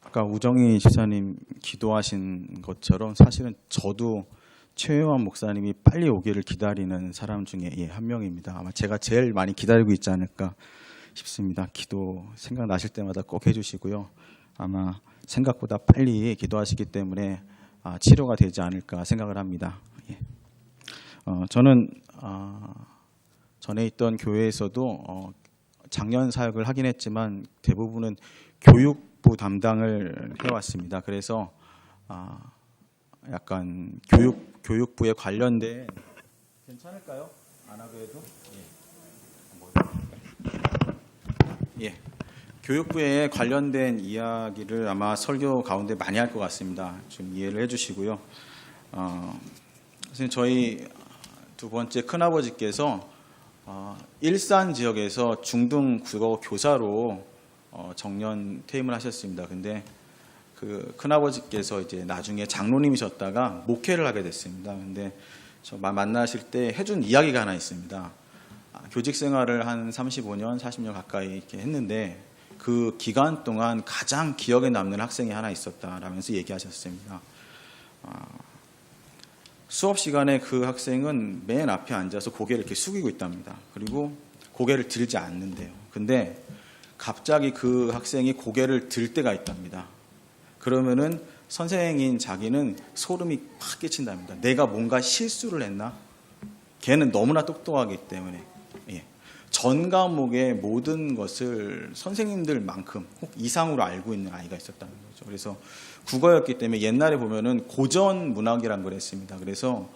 아까 우정희 집사님 기도하신 것처럼 사실은 저도 최혜원 목사님이 빨리 오기를 기다리는 사람 중에 한 명입니다. 아마 제가 제일 많이 기다리고 있지 않을까 싶습니다. 기도 생각나실 때마다 꼭 해주시고요. 아마 생각보다 빨리 기도하시기 때문에 치료가 되지 않을까 생각을 합니다. 저는 전에 있던 교회에서도 장년 사역을 하긴 했지만 대부분은 교육부 담당을 해왔습니다. 그래서 약간 교육부에 관련된 괜찮을까요? 안 하고 해도 교육부에 관련된 이야기를 아마 설교 가운데 많이 할 것 같습니다. 좀 이해를 해주시고요. 선생님 저희 두 번째 큰아버지께서 일산 지역에서 중등 국어 교사로 정년 퇴임을 하셨습니다. 근데 그 큰아버지께서 이제 나중에 장로님이셨다가 목회를 하게 됐습니다. 근데 저 만나실 때 해준 이야기가 하나 있습니다. 교직 생활을 한 35년, 40년 가까이 이렇게 했는데 그 기간 동안 가장 기억에 남는 학생이 하나 있었다라면서 얘기하셨습니다. 수업 시간에 그 학생은 맨 앞에 앉아서 고개를 이렇게 숙이고 있답니다. 그리고 고개를 들지 않는데요. 근데 갑자기 그 학생이 고개를 들 때가 있답니다. 그러면은 선생인 자기는 소름이 팍 끼친답니다. 내가 뭔가 실수를 했나? 걔는 너무나 똑똑하기 때문에 전 과목의 모든 것을 선생님들만큼 혹 이상으로 알고 있는 아이가 있었다는 거죠. 그래서 국어였기 때문에 옛날에 보면은 고전 문학이란 걸 했습니다. 그래서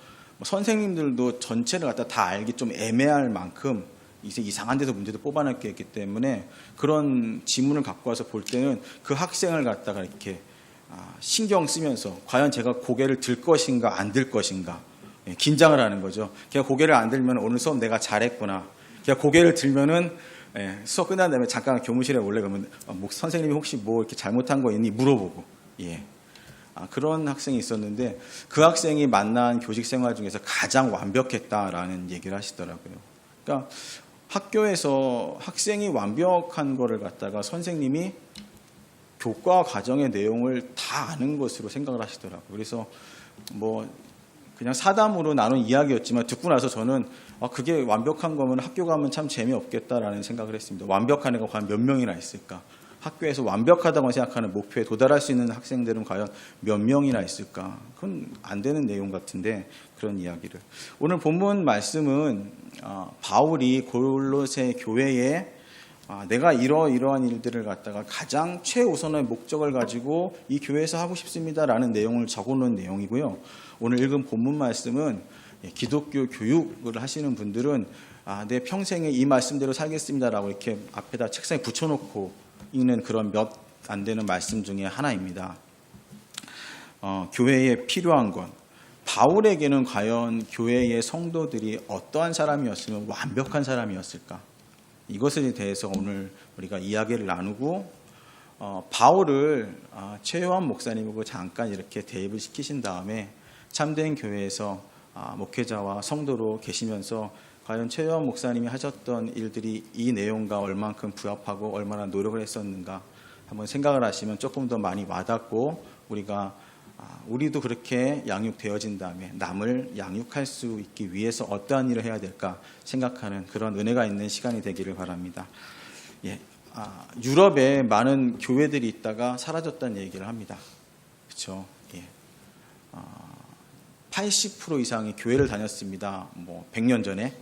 선생님들도 전체를 갖다 다 알기 좀 애매할 만큼 이제 이상한 데서 문제도 뽑아냈기 했기 때문에 그런 지문을 갖고 와서 볼 때는 그 학생을 갖다가 이렇게 신경 쓰면서 과연 제가 고개를 들 것인가 안 들 것인가 긴장을 하는 거죠. 걔가 고개를 안 들면 오늘 수업 내가 잘했구나. 걔가 고개를 들면은 수업 끝난 다음에 잠깐 교무실에 올래 그러면 선생님이 혹시 뭐 이렇게 잘못한 거 있니 물어보고 그런 학생이 있었는데 그 학생이 만난 교직 생활 중에서 가장 완벽했다라는 얘기를 하시더라고요. 그러니까 학교에서 학생이 완벽한 거를 갖다가 선생님이 교과 과정의 내용을 다 아는 것으로 생각을 하시더라고요. 그래서 그냥 사담으로 나눈 이야기였지만 듣고 나서 저는 그게 완벽한 거면 학교 가면 참 재미없겠다라는 생각을 했습니다. 완벽한 애가 과연 몇 명이나 있을까? 학교에서 완벽하다고 생각하는 목표에 도달할 수 있는 학생들은 과연 몇 명이나 있을까? 그건 안 되는 내용 같은데 그런 이야기를. 오늘 본문 말씀은 바울이 골로새 교회에 내가 이러한 일들을 갖다가 가장 최우선의 목적을 가지고 이 교회에서 하고 싶습니다라는 내용을 적어놓은 내용이고요. 오늘 읽은 본문 말씀은 기독교 교육을 하시는 분들은 내 평생에 이 말씀대로 살겠습니다라고 이렇게 앞에다 책상에 붙여놓고 읽는 그런 몇 안 되는 말씀 중에 하나입니다. 교회에 필요한 건 바울에게는 과연 교회의 성도들이 어떠한 사람이었으면 완벽한 사람이었을까? 이것에 대해서 오늘 우리가 이야기를 나누고 바울을 최요한 목사님하고 잠깐 이렇게 대입을 시키신 다음에 참된 교회에서 목회자와 성도로 계시면서 과연 최요한 목사님이 하셨던 일들이 이 내용과 얼만큼 부합하고 얼마나 노력을 했었는가 한번 생각을 하시면 조금 더 많이 와닿고 우리도 그렇게 양육되어진 다음에 남을 양육할 수 있기 위해서 어떠한 일을 해야 될까 생각하는 그런 은혜가 있는 시간이 되기를 바랍니다. 유럽에 많은 교회들이 있다가 사라졌다는 얘기를 합니다. 그렇죠? 80% 이상이 교회를 다녔습니다. 100년 전에,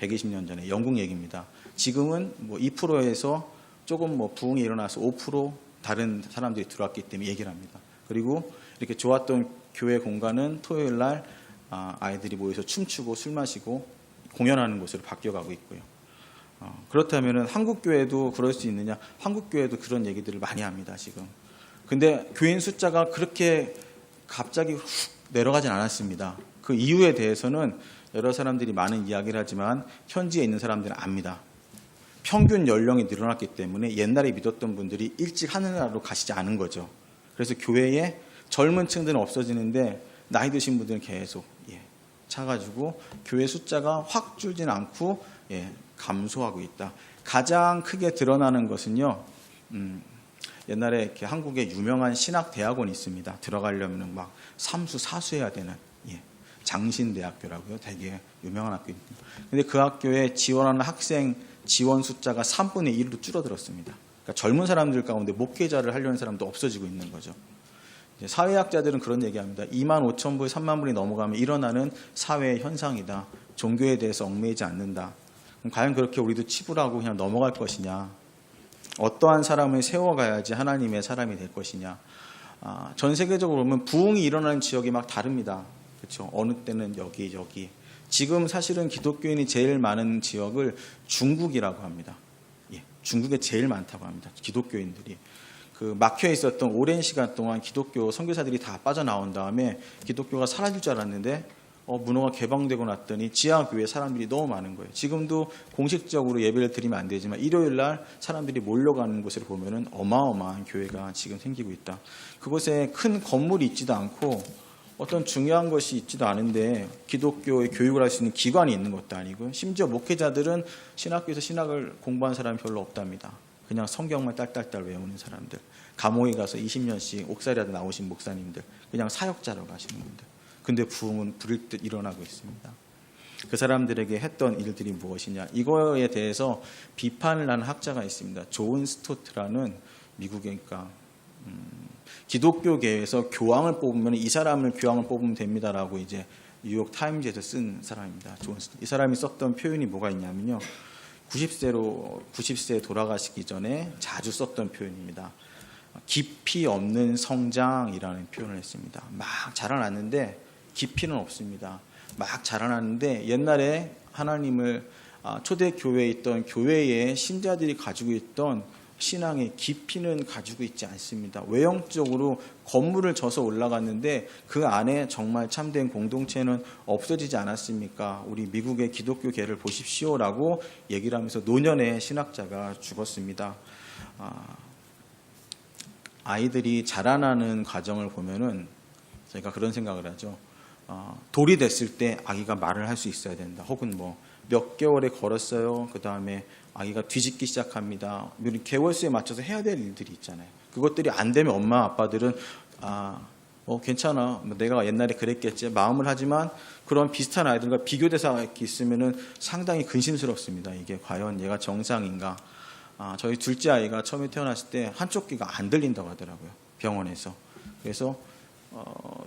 120년 전에 영국 얘기입니다. 지금은 2%에서 조금 부흥이 일어나서 5% 다른 사람들이 들어왔기 때문에 얘기를 합니다. 그리고 이렇게 좋았던 교회 공간은 토요일 날 아이들이 모여서 춤추고 술 마시고 공연하는 곳으로 바뀌어가고 있고요. 그렇다면 한국 교회도 그럴 수 있느냐? 한국 교회도 그런 얘기들을 많이 합니다. 지금. 근데 교인 숫자가 그렇게 갑자기 훅 내려가진 않았습니다. 그 이유에 대해서는 여러 사람들이 많은 이야기를 하지만 현지에 있는 사람들은 압니다. 평균 연령이 늘어났기 때문에 옛날에 믿었던 분들이 일찍 하늘나라로 가시지 않은 거죠. 그래서 교회에 젊은 층들은 없어지는데 나이 드신 분들은 계속 차가지고 교회 숫자가 확 줄지는 않고 감소하고 있다. 가장 크게 드러나는 것은요. 옛날에 이렇게 한국에 유명한 신학 대학원이 있습니다. 들어가려면 막 삼수 사수해야 되는, 장신대학교라고요. 되게 유명한 학교입니다. 근데 그 학교에 지원하는 학생 지원 숫자가 3분의 1로 줄어들었습니다. 그러니까 젊은 사람들 가운데 목회자를 하려는 사람도 없어지고 있는 거죠. 사회학자들은 그런 얘기합니다. 25,000불, 3만 불이 넘어가면 일어나는 사회 현상이다. 종교에 대해서 얽매이지 않는다. 그럼 과연 그렇게 우리도 치부하고 그냥 넘어갈 것이냐? 어떠한 사람을 세워가야지 하나님의 사람이 될 것이냐? 전 세계적으로 보면 부흥이 일어나는 지역이 막 다릅니다. 그렇죠? 어느 때는 여기. 지금 사실은 기독교인이 제일 많은 지역을 중국이라고 합니다. 중국에 제일 많다고 합니다. 기독교인들이. 그 막혀 있었던 오랜 시간 동안 기독교 선교사들이 다 빠져나온 다음에 기독교가 사라질 줄 알았는데 문호가 개방되고 났더니 지하교회 사람들이 너무 많은 거예요. 지금도 공식적으로 예배를 드리면 안 되지만 일요일 날 사람들이 몰려가는 곳을 보면은 어마어마한 교회가 지금 생기고 있다. 그곳에 큰 건물이 있지도 않고 어떤 중요한 것이 있지도 않은데 기독교의 교육을 할 수 있는 기관이 있는 것도 아니고 심지어 목회자들은 신학교에서 신학을 공부한 사람이 별로 없답니다. 그냥 성경만 딸딸딸 외우는 사람들, 감옥에 가서 20년씩 옥살이라도 나오신 목사님들, 그냥 사역자로 가시는 분들. 근데 부흥은 불일 듯 일어나고 있습니다. 그 사람들에게 했던 일들이 무엇이냐? 이거에 대해서 비판을 하는 학자가 있습니다. 존 스토트라는 미국의 기독교계에서 교황을 뽑으면 이 사람을 교황을 뽑으면 됩니다라고 이제 뉴욕 타임즈에서 쓴 사람입니다. 존 스토트. 이 사람이 썼던 표현이 뭐가 있냐면요. 90세 돌아가시기 전에 자주 썼던 표현입니다. 깊이 없는 성장이라는 표현을 했습니다. 막 자라났는데 깊이는 없습니다. 막 자라났는데 옛날에 하나님을 초대교회에 있던 교회의 신자들이 가지고 있던 신앙의 깊이는 가지고 있지 않습니다. 외형적으로 건물을 져서 올라갔는데 그 안에 정말 참된 공동체는 없어지지 않았습니까? 우리 미국의 기독교계를 보십시오라고 얘기를 하면서 노년의 신학자가 죽었습니다. 아이들이 자라나는 과정을 보면은 저희가 그런 생각을 하죠. 돌이 됐을 때 아기가 말을 할 수 있어야 된다. 혹은 몇 개월에 걸었어요. 그 다음에 아기가 뒤집기 시작합니다. 개월수에 맞춰서 해야 될 일들이 있잖아요. 그것들이 안 되면 엄마 아빠들은 괜찮아. 내가 옛날에 그랬겠지. 마음을 하지만 그런 비슷한 아이들과 비교 대상이 있으면은 상당히 근심스럽습니다. 이게 과연 얘가 정상인가? 저희 둘째 아이가 처음에 태어났을 때 한쪽 귀가 안 들린다고 하더라고요. 병원에서. 그래서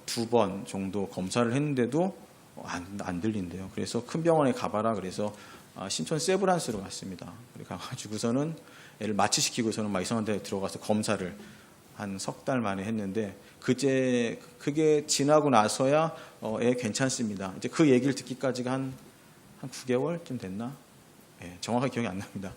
2번 정도 검사를 했는데도 안 들린대요. 그래서 큰 병원에 가봐라. 그래서 신촌 세브란스로 갔습니다. 가가지고서는 애를 마취시키고서는 막 이상한 데 들어가서 검사를 한 석 달 만에 했는데 그게 지나고 나서야 애 괜찮습니다. 이제 그 얘기를 듣기까지가 한 9개월쯤 됐나? 정확하게 기억이 안 납니다.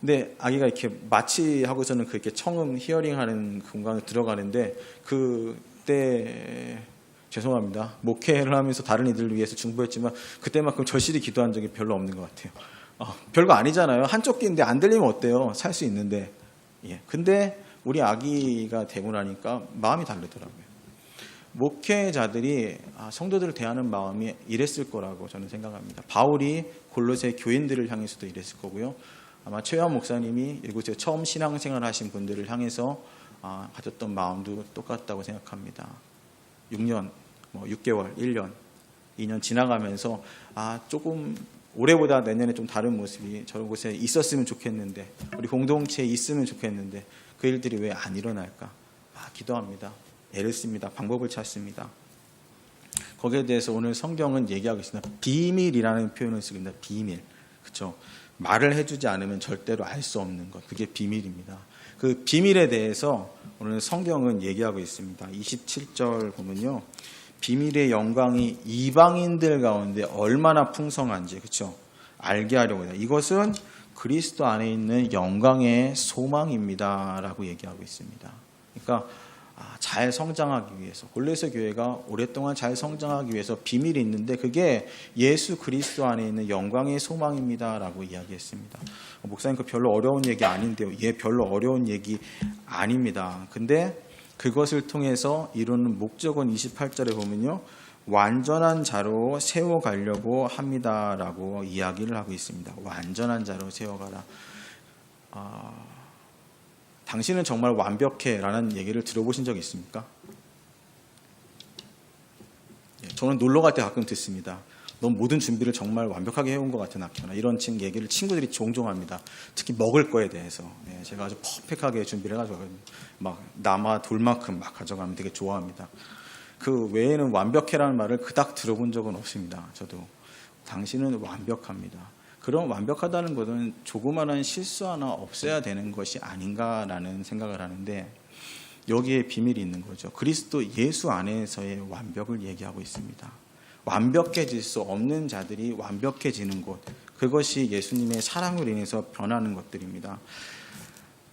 근데 아기가 이렇게 마취하고서는 그렇게 청음 히어링하는 공간에 들어가는데 그때 죄송합니다. 목회를 하면서 다른 이들을 위해서 중보했지만 그때만큼 절실히 기도한 적이 별로 없는 것 같아요. 별거 아니잖아요. 한쪽 귀인데 안 들리면 어때요? 살 수 있는데. 근데 우리 아기가 되고 나니까 마음이 다르더라고요. 목회자들이 성도들을 대하는 마음이 이랬을 거라고 저는 생각합니다. 바울이 골로새 교인들을 향해서도 이랬을 거고요. 아마 최현 목사님이 이곳에 처음 신앙생활 하신 분들을 향해서 가졌던 마음도 똑같다고 생각합니다. 6년, 6개월, 1년, 2년 지나가면서 조금 올해보다 내년에 좀 다른 모습이 저곳에 있었으면 좋겠는데 우리 공동체에 있으면 좋겠는데 그 일들이 왜 안 일어날까? 기도합니다. 애를 씁니다. 방법을 찾습니다. 거기에 대해서 오늘 성경은 얘기하고 있습니다. 비밀이라는 표현을 쓰고 있습니다. 비밀. 그렇죠? 말을 해주지 않으면 절대로 알 수 없는 것. 그게 비밀입니다. 그 비밀에 대해서 오늘 성경은 얘기하고 있습니다. 27절 보면요. 비밀의 영광이 이방인들 가운데 얼마나 풍성한지, 그렇죠? 알게 하려고 해요. 이것은 그리스도 안에 있는 영광의 소망입니다. 라고 얘기하고 있습니다. 그러니까 잘 성장하기 위해서, 골로새 교회가 오랫동안 잘 성장하기 위해서 비밀이 있는데 그게 예수 그리스도 안에 있는 영광의 소망입니다. 라고 이야기했습니다. 목사님, 그 별로 어려운 얘기 아닌데요. 별로 어려운 얘기 아닙니다. 근데 그것을 통해서 이루는 목적은 28절에 보면요. 완전한 자로 세워가려고 합니다. 라고 이야기를 하고 있습니다. 완전한 자로 세워가라. 당신은 정말 완벽해 라는 얘기를 들어보신 적 있습니까? 저는 놀러 갈 때 가끔 듣습니다. 넌 모든 준비를 정말 완벽하게 해온 것 같은 학교나 이런 얘기를 친구들이 종종 합니다. 특히 먹을 거에 대해서. 제가 아주 퍼펙트하게 준비를 해가지고 막 남아 돌만큼 막 가져가면 되게 좋아합니다. 그 외에는 완벽해라는 말을 그닥 들어본 적은 없습니다. 저도. 당신은 완벽합니다. 그럼 완벽하다는 것은 조그마한 실수 하나 없어야 되는 것이 아닌가라는 생각을 하는데 여기에 비밀이 있는 거죠. 그리스도 예수 안에서의 완벽을 얘기하고 있습니다. 완벽해질 수 없는 자들이 완벽해지는 곳, 그것이 예수님의 사랑으로 인해서 변하는 것들입니다.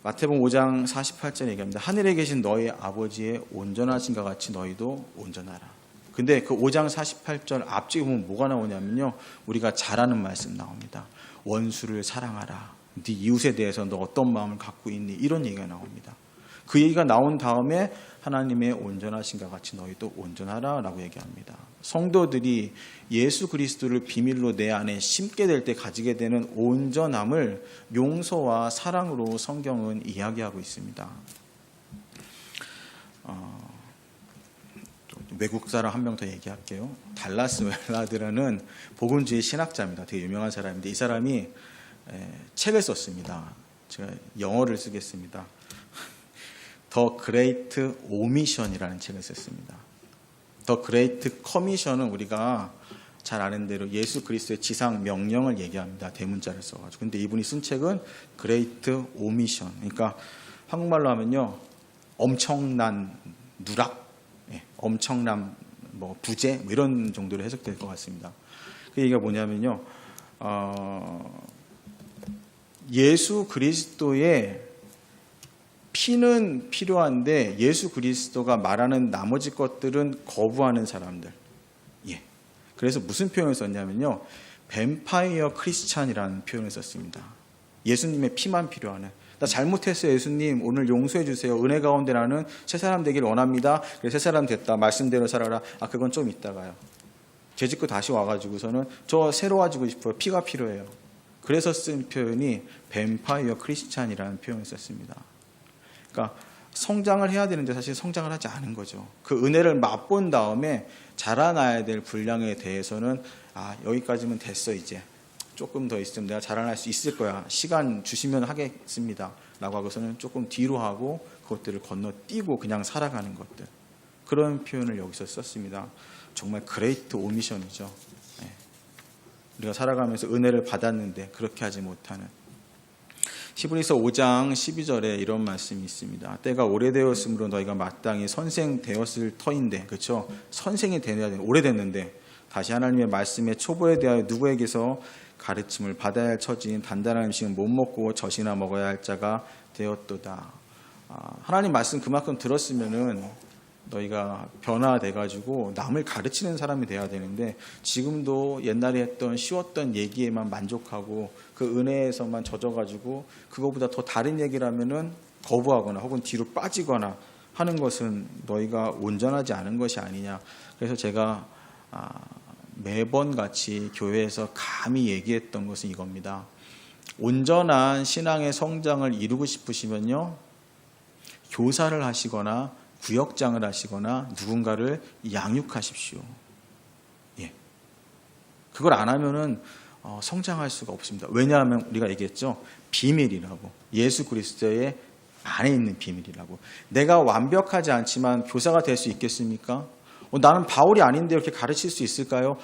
마태복음 5장 48절 얘기합니다. 하늘에 계신 너희 아버지의 온전하신 것 같이 너희도 온전하라. 근데 그 5장 48절 앞쪽에 보면 뭐가 나오냐면요, 우리가 잘 아는 말씀 나옵니다. 원수를 사랑하라. 네 이웃에 대해서 너 어떤 마음을 갖고 있니? 이런 얘기가 나옵니다. 그 얘기가 나온 다음에 하나님의 온전하신 것 같이 너희도 온전하라 라고 얘기합니다. 성도들이 예수 그리스도를 비밀로 내 안에 심게 될 때 가지게 되는 온전함을 용서와 사랑으로 성경은 이야기하고 있습니다. 외국 사람 한 명 더 얘기할게요. 달라스 웰라드라는 복음주의 신학자입니다. 되게 유명한 사람인데 이 사람이 책을 썼습니다. 제가 영어를 쓰겠습니다. 더 그레이트 오미션이라는 책을 썼습니다. 더 그레이트 커미션은 우리가 잘 아는 대로 예수 그리스도의 지상 명령을 얘기합니다. 대문자를 써가지고. 근데 이분이 쓴 책은 그레이트 오미션. 그러니까 한국말로 하면요, 엄청난 누락, 엄청난 뭐 부재, 뭐 이런 정도로 해석될 것 같습니다. 그 얘기가 뭐냐면요, 예수 그리스도의 피는 필요한데 예수 그리스도가 말하는 나머지 것들은 거부하는 사람들. 그래서 무슨 표현을 썼냐면요, 뱀파이어 크리스찬이라는 표현을 썼습니다. 예수님의 피만 필요하는. 나 잘못했어요, 예수님. 오늘 용서해 주세요. 은혜 가운데 나는 새 사람 되길 원합니다. 그래서 새 사람 됐다. 말씀대로 살아라. 그건 좀 이따가요. 죄짓고 다시 와가지고서는 저 새로워지고 싶어요. 피가 필요해요. 그래서 쓴 표현이 뱀파이어 크리스찬이라는 표현을 썼습니다. 그러니까 성장을 해야 되는데 사실 성장을 하지 않은 거죠. 그 은혜를 맛본 다음에 자라나야 될 분량에 대해서는 여기까지면 됐어, 이제 조금 더 있으면 내가 자라날 수 있을 거야, 시간 주시면 하겠습니다 라고 하고서는 조금 뒤로 하고 그것들을 건너뛰고 그냥 살아가는 것들, 그런 표현을 여기서 썼습니다. 정말 그레이트 오미션이죠. 우리가 살아가면서 은혜를 받았는데 그렇게 하지 못하는. 히브리서 5장 12절에 이런 말씀이 있습니다. 때가 오래되었으므로 너희가 마땅히 선생 되었을 터인데, 그렇죠? 선생이 되어야 되는, 오래됐는데 다시 하나님의 말씀의 초보에 대하여 누구에게서 가르침을 받아야 할 처지인 단단한 음식은 못 먹고 젖이나 먹어야 할 자가 되었도다. 하나님 말씀 그만큼 들었으면은 너희가 변화돼가지고 남을 가르치는 사람이 돼야 되는데 지금도 옛날에 했던 쉬웠던 얘기에만 만족하고 그 은혜에서만 젖어가지고 그거보다 더 다른 얘기를 하면은 거부하거나 혹은 뒤로 빠지거나 하는 것은 너희가 온전하지 않은 것이 아니냐. 그래서 제가 매번 같이 교회에서 감히 얘기했던 것은 이겁니다. 온전한 신앙의 성장을 이루고 싶으시면요, 교사를 하시거나 구역장을 하시거나 누군가를 양육하십시오. 그걸 안 하면은 성장할 수가 없습니다. 왜냐하면 우리가 얘기했죠, 비밀이라고. 예수 그리스도의 안에 있는 비밀이라고. 내가 완벽하지 않지만 교사가 될 수 있겠습니까? 나는 바울이 아닌데 이렇게 가르칠 수 있을까요?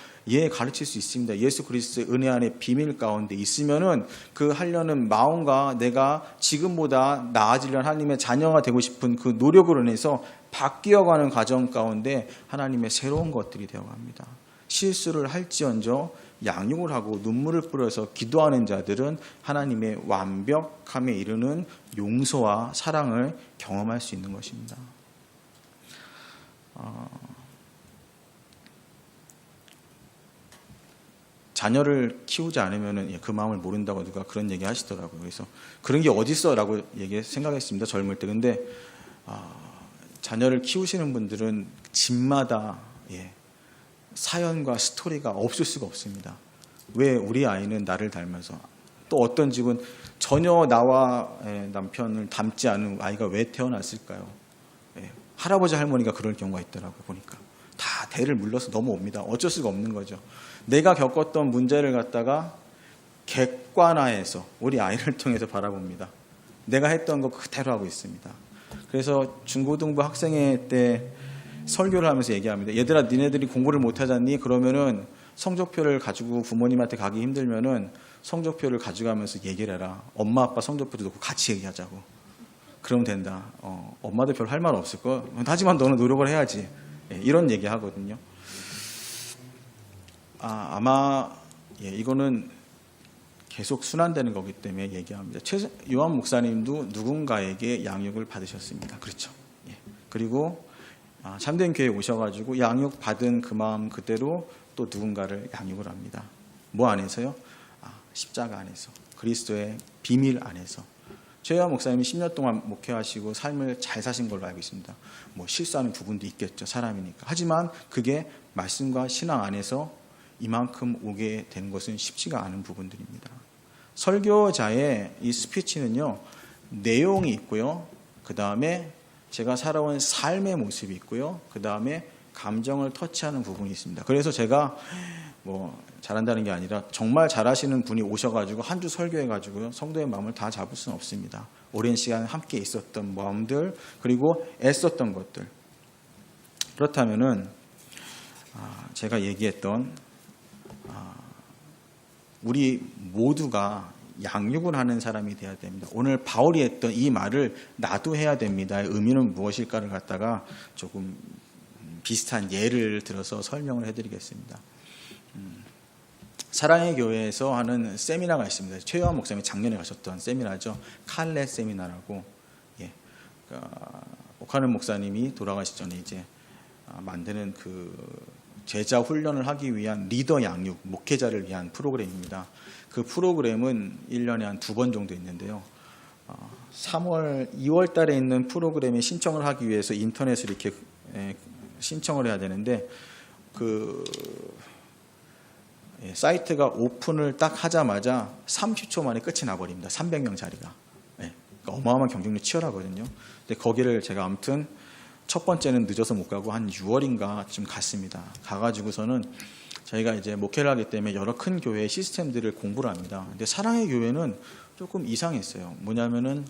가르칠 수 있습니다. 예수 그리스도의 은혜 안에 비밀 가운데 있으면은 그 하려는 마음과 내가 지금보다 나아지려는 하나님의 자녀가 되고 싶은 그 노력으로 인해서 바뀌어가는 과정 가운데 하나님의 새로운 것들이 되어갑니다. 실수를 할지언정 양육을 하고 눈물을 뿌려서 기도하는 자들은 하나님의 완벽함에 이르는 용서와 사랑을 경험할 수 있는 것입니다. 자녀를 키우지 않으면 그 마음을 모른다고 누가 그런 얘기 하시더라고요. 그래서 그런 게 어딨어 라고 생각했습니다. 젊을 때. 근데 자녀를 키우시는 분들은 집마다 사연과 스토리가 없을 수가 없습니다. 왜 우리 아이는 나를 닮아서 또 어떤 집은 전혀 나와 남편을 닮지 않은 아이가 왜 태어났을까요? 할아버지 할머니가 그럴 경우가 있더라고요. 보니까 다 대를 물러서 넘어옵니다. 어쩔 수가 없는 거죠. 내가 겪었던 문제를 갖다가 객관화해서 우리 아이를 통해서 바라봅니다. 내가 했던 거 그대로 하고 있습니다. 그래서 중고등부 학생회 때 설교를 하면서 얘기합니다. 얘들아, 니네들이 공부를 못하잖니? 그러면은 성적표를 가지고 부모님한테 가기 힘들면은 성적표를 가져가면서 얘기를 해라. 엄마 아빠 성적표도 놓고 같이 얘기하자고. 그러면 된다. 엄마도 별 할 말 없을 거. 하지만 너는 노력을 해야지. 이런 얘기 하거든요. 아마 이거는 계속 순환되는 거기 때문에 얘기합니다. 요한 목사님도 누군가에게 양육을 받으셨습니다. 그렇죠. 그리고 참된 교회에 오셔가지고 양육 받은 그 마음 그대로 또 누군가를 양육을 합니다. 뭐 안에서요? 십자가 안에서, 그리스도의 비밀 안에서. 최요한 목사님이 10년 동안 목회하시고 삶을 잘 사신 걸로 알고 있습니다. 뭐 실수하는 부분도 있겠죠, 사람이니까. 하지만 그게 말씀과 신앙 안에서 이만큼 오게 된 것은 쉽지가 않은 부분들입니다. 설교자의 이 스피치는요, 내용이 있고요, 그 다음에 제가 살아온 삶의 모습이 있고요, 그 다음에 감정을 터치하는 부분이 있습니다. 그래서 제가 뭐 잘한다는 게 아니라 정말 잘하시는 분이 오셔가지고 한 주 설교해가지고요, 성도의 마음을 다 잡을 수는 없습니다. 오랜 시간 함께 있었던 마음들, 그리고 애썼던 것들. 그렇다면은 제가 얘기했던 우리 모두가 양육을 하는 사람이 돼야 됩니다. 오늘 바울이 했던 이 말을 나도 해야 됩니다의 의미는 무엇일까를 갖다가 조금 비슷한 예를 들어서 설명을 해드리겠습니다. 사랑의 교회에서 하는 세미나가 있습니다. 최요한 목사님이 작년에 가셨던 세미나죠. 칼레 세미나라고. 오카는 목사님이 돌아가시 전에 이제 만드는 그 제자 훈련을 하기 위한 리더 양육, 목회자를 위한 프로그램입니다. 그 프로그램은 1년에 한 2번 정도 있는데요. 2월 달에 있는 프로그램에 신청을 하기 위해서 인터넷을 이렇게 신청을 해야 되는데 사이트가 오픈을 딱 하자마자 30초 만에 끝이 나버립니다. 300명 자리가. 그러니까 어마어마한 경쟁률이 치열하거든요. 근데 거기를 제가 아무튼 첫 번째는 늦어서 못 가고 한 6월인가 좀 갔습니다. 가가지고서는 저희가 이제 목회를 하기 때문에 여러 큰 교회의 시스템들을 공부를 합니다. 근데 사랑의 교회는 조금 이상했어요. 뭐냐면은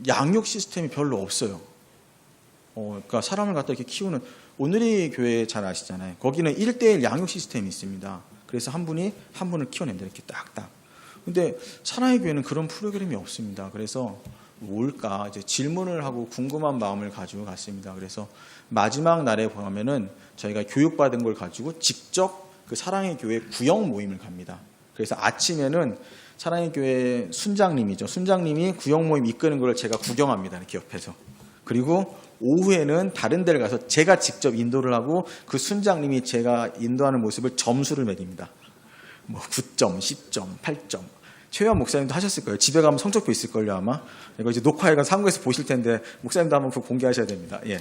양육 시스템이 별로 없어요. 그러니까 사람을 갖다 이렇게 키우는, 오늘의 교회 잘 아시잖아요. 거기는 1:1 양육 시스템이 있습니다. 그래서 한 분이 한 분을 키워낸다, 이렇게 딱딱. 근데 사랑의 교회는 그런 프로그램이 없습니다. 그래서 뭘까 이제 질문을 하고 궁금한 마음을 가지고 갔습니다. 그래서 마지막 날에 보면은 저희가 교육받은 걸 가지고 직접 그 사랑의 교회 구역 모임을 갑니다. 그래서 아침에는 사랑의 교회 순장님이죠. 순장님이 구역 모임 이끄는 걸 제가 구경합니다. 이렇게 옆에서. 그리고 오후에는 다른 데를 가서 제가 직접 인도를 하고 그 순장님이 제가 인도하는 모습을 점수를 매깁니다. 뭐 9점, 10점, 8점. 최요한 목사님도 하셨을 거예요. 집에 가면 성적표 있을걸요, 아마. 이거 이제 녹화해가 사무국에서 보실 텐데, 목사님도 한번 그거 공개하셔야 됩니다. 예.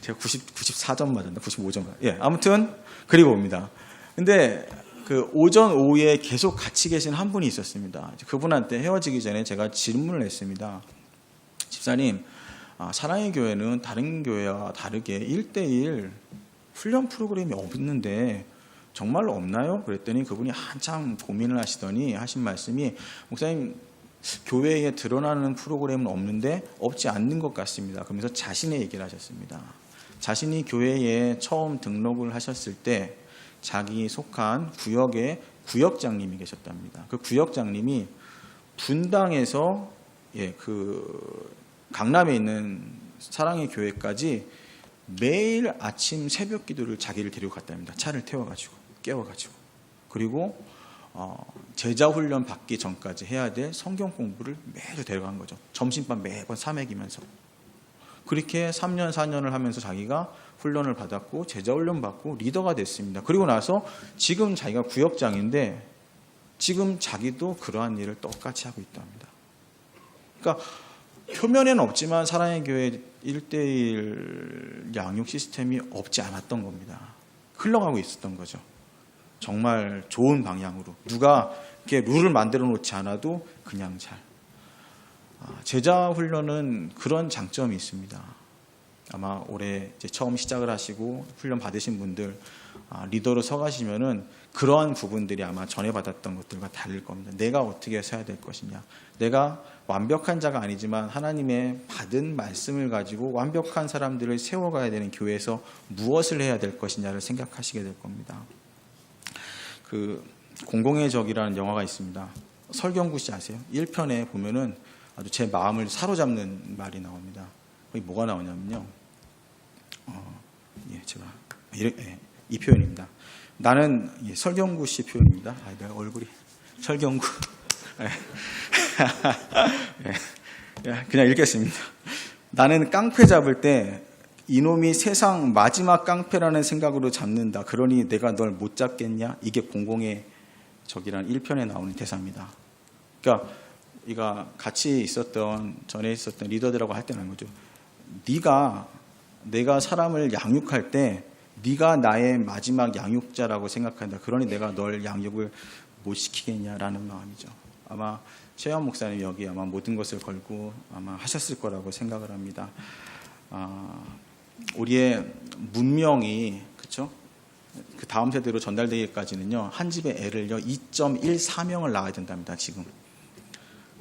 제가 94점 맞았나? 95점. 예. 아무튼, 그리고 옵니다. 근데, 그 오전, 오후에 계속 같이 계신 한 분이 있었습니다. 그분한테 헤어지기 전에 제가 질문을 했습니다. 집사님, 사랑의 교회는 다른 교회와 다르게 1:1 훈련 프로그램이 없는데, 정말로 없나요? 그랬더니 그분이 한참 고민을 하시더니 하신 말씀이, 목사님, 교회에 드러나는 프로그램은 없는데 없지 않는 것 같습니다. 그러면서 자신의 얘기를 하셨습니다. 자신이 교회에 처음 등록을 하셨을 때 자기 속한 구역에 구역장님이 계셨답니다. 그 구역장님이 분당에서 그 강남에 있는 사랑의 교회까지 매일 아침 새벽 기도를 자기를 데리고 갔답니다. 차를 태워가지고 깨워가지고. 그리고 제자 훈련 받기 전까지 해야 될 성경 공부를 매주 데려간 거죠. 점심밥 매번 사먹이면서. 그렇게 3년 4년을 하면서 자기가 훈련을 받았고 제자 훈련 받고 리더가 됐습니다. 그리고 나서 지금 자기가 구역장인데 지금 자기도 그러한 일을 똑같이 하고 있답니다. 그러니까 표면에는 없지만 사랑의 교회 1:1 양육 시스템이 없지 않았던 겁니다. 흘러가고 있었던 거죠. 정말 좋은 방향으로 누가 이렇게 룰을 만들어 놓지 않아도 그냥 잘. 제자 훈련은 그런 장점이 있습니다. 아마 올해 이제 처음 시작을 하시고 훈련 받으신 분들 리더로 서가시면은 그러한 부분들이 아마 전에 받았던 것들과 다를 겁니다. 내가 어떻게 서야 될 것이냐. 내가 완벽한 자가 아니지만 하나님의 받은 말씀을 가지고 완벽한 사람들을 세워가야 되는 교회에서 무엇을 해야 될 것이냐를 생각하시게 될 겁니다. 그 공공의 적이라는 영화가 있습니다. 설경구 씨 아세요? 1편에 보면은 아주 제 마음을 사로잡는 말이 나옵니다. 거기 뭐가 나오냐면요. 이 표현입니다. 나는 설경구 씨 표현입니다. 내가 얼굴이 설경구. 그냥 읽겠습니다. 나는 깡패 잡을 때 이놈이 세상 마지막 깡패라는 생각으로 잡는다. 그러니 내가 널 못 잡겠냐? 이게 공공의 적이라는 1편에 나오는 대사입니다. 그러니까 이가 같이 있었던 전에 있었던 리더들하고 할 때는 거죠. 내가 사람을 양육할 때 네가 나의 마지막 양육자라고 생각한다. 그러니 내가 널 양육을 못 시키겠냐라는 마음이죠. 아마 최현 목사님 여기 아마 모든 것을 걸고 아마 하셨을 거라고 생각을 합니다. 우리의 문명이 그렇죠? 그 다음 세대로 전달되기까지는요 한 집에 애를요 2.14명을 낳아야 된답니다. 지금.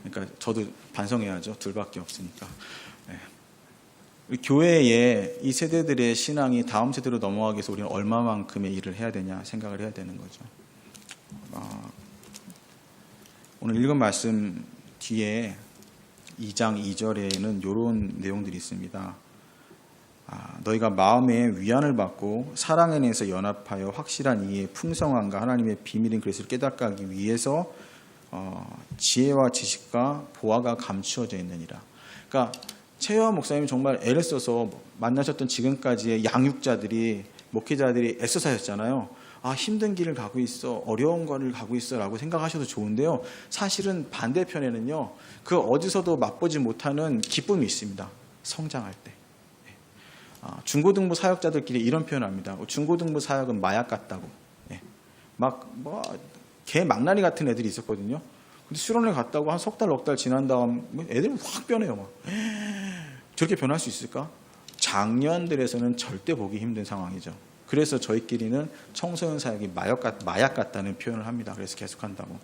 그러니까 저도 반성해야죠. 둘밖에 없으니까. 교회에 이 세대들의 신앙이 다음 세대로 넘어가기 위해서 우리는 얼마만큼의 일을 해야 되냐 생각을 해야 되는 거죠. 오늘 읽은 말씀 뒤에 2장 2절에는 이런 내용들이 있습니다. 너희가 마음에 위안을 받고 사랑 안에서 연합하여 확실한 이해 풍성함과 하나님의 비밀인 그리스도를 깨닫게 하기 위해서 지혜와 지식과 보화가 감추어져 있느니라. 그러니까 최현 목사님이 정말 애를 써서 만나셨던 지금까지의 양육자들이 목회자들이 애써 사셨잖아요. 힘든 길을 가고 있어, 어려운 거를 가고 있어라고 생각하셔도 좋은데요. 사실은 반대편에는요, 그 어디서도 맛보지 못하는 기쁨이 있습니다. 성장할 때. 중고등부 사역자들끼리 이런 표현을 합니다. 중고등부 사역은 마약 같다고. 개 망나니 같은 애들이 있었거든요. 근데 수련회 갔다고 한 석 달, 넉 달 지난 다음 애들이 확 변해요. 막. 저렇게 변할 수 있을까? 장년들에서는 절대 보기 힘든 상황이죠. 그래서 저희끼리는 청소년 사역이 마약 같다는 표현을 합니다. 그래서 계속한다고.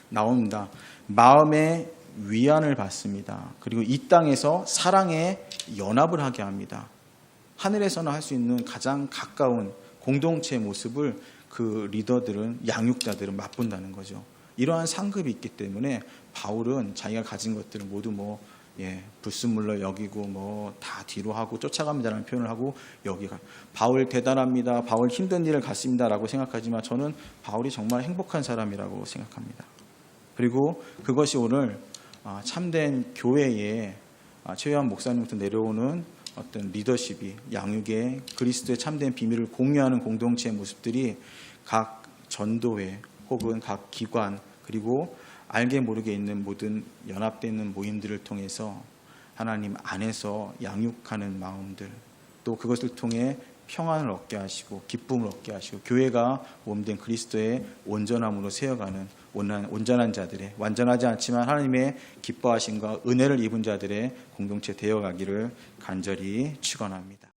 나옵니다. 마음의 위안을 받습니다. 그리고 이 땅에서 사랑의 연합을 하게 합니다. 하늘에서는 할 수 있는 가장 가까운 공동체의 모습을 그 리더들은, 양육자들은 맛본다는 거죠. 이러한 상급이 있기 때문에 바울은 자기가 가진 것들을 모두 불순물로 여기고 다 뒤로 하고 쫓아갑니다라는 표현을 하고 여기가 바울 대단합니다. 바울 힘든 일을 갔습니다라고 생각하지만 저는 바울이 정말 행복한 사람이라고 생각합니다. 그리고 그것이 오늘 참된 교회에 최유한 목사님부터 내려오는 어떤 리더십이 양육의 그리스도의 참된 비밀을 공유하는 공동체의 모습들이 각 전도회 혹은 각 기관 그리고 알게 모르게 있는 모든 연합되어 있는 모임들을 통해서 하나님 안에서 양육하는 마음들 또 그것을 통해 평안을 얻게 하시고 기쁨을 얻게 하시고 교회가 몸된 그리스도의 온전함으로 세워가는 온전한 자들의 완전하지 않지만 하나님의 기뻐하심과 은혜를 입은 자들의 공동체 되어가기를 간절히 축원합니다.